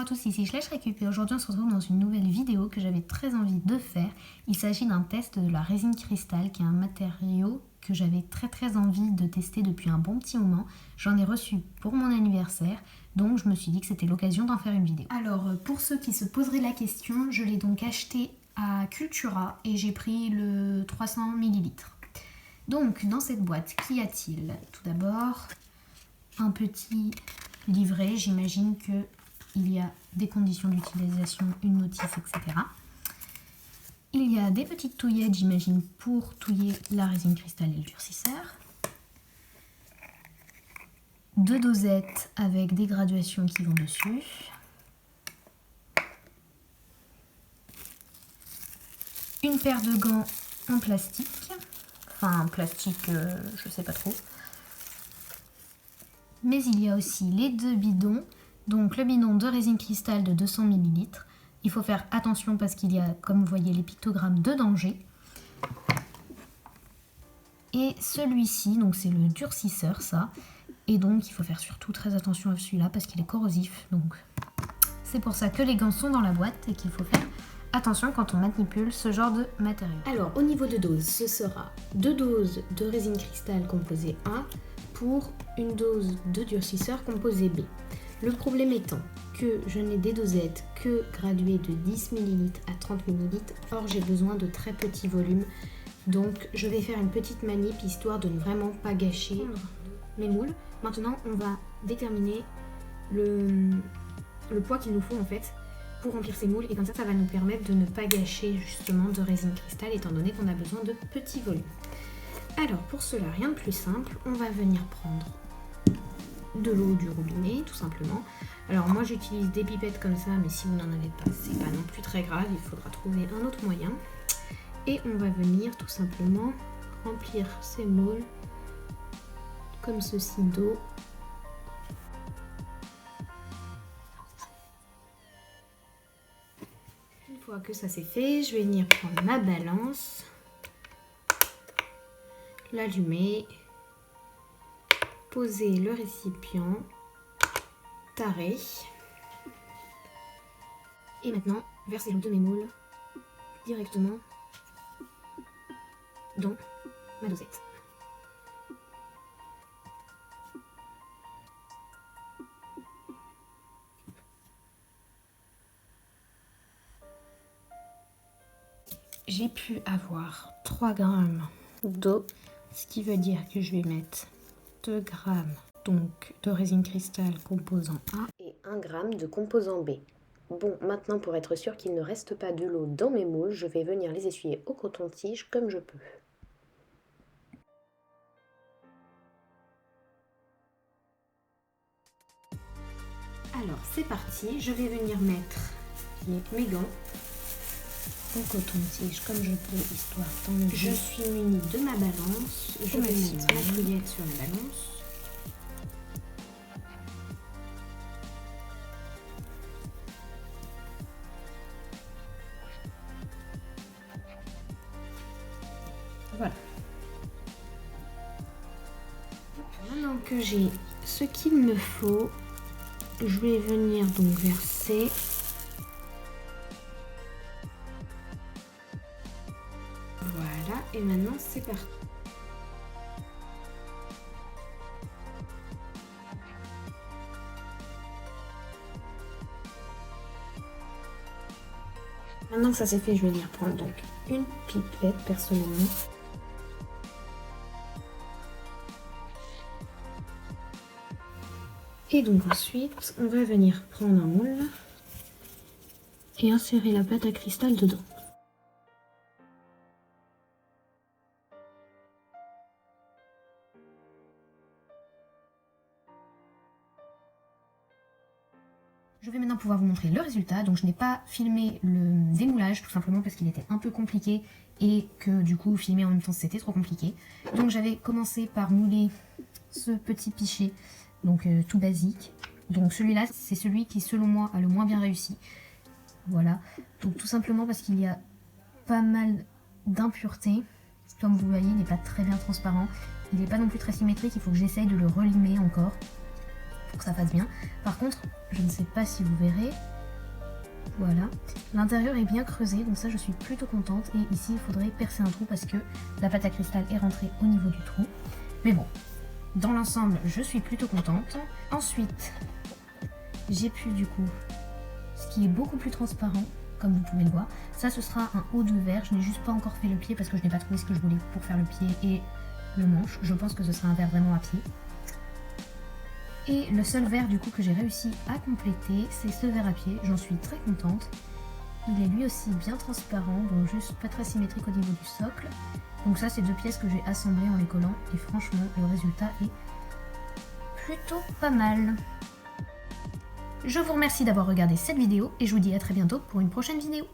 à tous, ici Schleich Récup et aujourd'hui on se retrouve dans une nouvelle vidéo que j'avais très envie de faire. Il s'agit d'un test de la résine cristal qui est un matériau que j'avais très envie de tester depuis un bon petit moment. J'en ai reçu pour mon anniversaire, donc je me suis dit que c'était l'occasion d'en faire une vidéo. Alors pour ceux qui se poseraient la question, je l'ai donc acheté à Cultura et j'ai pris le 300 ml. Donc dans cette boîte, qu'y a-t-il? Tout d'abord, un petit livret, j'imagine qu'il y a des conditions d'utilisation, une notice, etc. Il y a des petites touillettes, j'imagine, pour touiller la résine cristal et le durcisseur. 2 dosettes avec des graduations qui vont dessus. Une paire de gants en plastique. Enfin, plastique, je sais pas trop. Mais il y a aussi les 2 bidons, donc le bidon de résine cristal de 200 ml. Il faut faire attention parce qu'il y a, comme vous voyez, les pictogrammes de danger. Et celui-ci, donc c'est le durcisseur, ça. Et donc il faut faire surtout très attention à celui-là parce qu'il est corrosif. Donc c'est pour ça que les gants sont dans la boîte et qu'il faut faire attention quand on manipule ce genre de matériau. Alors au niveau de dose, ce sera 2 doses de résine cristal composée A pour une dose de durcisseur composé B. Le problème étant que je n'ai des dosettes que graduées de 10 ml à 30 ml, or j'ai besoin de très petits volumes, donc je vais faire une petite manip histoire de ne vraiment pas gâcher mes moules. Maintenant on va déterminer le poids qu'il nous faut en fait pour remplir ces moules et comme ça va nous permettre de ne pas gâcher justement de résine cristal étant donné qu'on a besoin de petits volumes. Alors pour cela, rien de plus simple, on va venir prendre de l'eau du robinet tout simplement. Alors moi j'utilise des pipettes comme ça, mais si vous n'en avez pas, c'est pas non plus très grave, il faudra trouver un autre moyen. Et on va venir tout simplement remplir ces moules comme ceci d'eau. Une fois que ça c'est fait, je vais venir prendre ma balance, l'allumer, poser le récipient, tarer et maintenant verser l'eau de mes moules directement dans ma dosette. J'ai pu avoir 3 grammes d'eau, ce qui veut dire que je vais mettre 2 grammes donc de résine cristal composant A et 1 gramme de composant B. Bon, maintenant pour être sûr qu'il ne reste pas de l'eau dans mes moules, je vais venir les essuyer au coton-tige comme je peux. Alors c'est parti, je vais venir mettre mes gants au coton-tige comme je peux, histoire d'enlever. Je suis munie de ma balance, je vais mettre ma touillette sur la balance. Voilà. Maintenant que j'ai ce qu'il me faut, je vais venir donc verser voilà, et maintenant c'est parti. Maintenant que ça c'est fait, je vais venir prendre donc une pipette personnellement. Et donc ensuite, on va venir prendre un moule et insérer la pâte à cristal dedans. Je vais maintenant pouvoir vous montrer le résultat. Donc je n'ai pas filmé le démoulage tout simplement parce qu'il était un peu compliqué et que du coup filmer en même temps c'était trop compliqué. Donc j'avais commencé par mouler ce petit pichet, donc tout basique. Donc celui-là c'est celui qui selon moi a le moins bien réussi. Voilà, donc tout simplement parce qu'il y a pas mal d'impuretés. Comme vous voyez, il n'est pas très bien transparent. Il n'est pas non plus très symétrique, il faut que j'essaye de le relimer encore pour que ça fasse bien. Par contre, je ne sais pas si vous verrez, Voilà, l'intérieur est bien creusé, donc ça je suis plutôt contente. Et ici il faudrait percer un trou parce que la pâte à cristal est rentrée au niveau du trou. Mais bon, dans l'ensemble je suis plutôt contente. Ensuite, j'ai pu du coup, ce qui est beaucoup plus transparent, comme vous pouvez le voir. Ça ce sera un haut de verre, je n'ai juste pas encore fait le pied parce que je n'ai pas trouvé ce que je voulais pour faire le pied et le manche. Je pense que ce sera un verre vraiment à pied. Et le seul verre du coup que j'ai réussi à compléter, c'est ce verre à pied, j'en suis très contente. Il est lui aussi bien transparent, bon juste pas très symétrique au niveau du socle. Donc ça c'est 2 pièces que j'ai assemblées en les collant et franchement le résultat est plutôt pas mal. Je vous remercie d'avoir regardé cette vidéo et je vous dis à très bientôt pour une prochaine vidéo.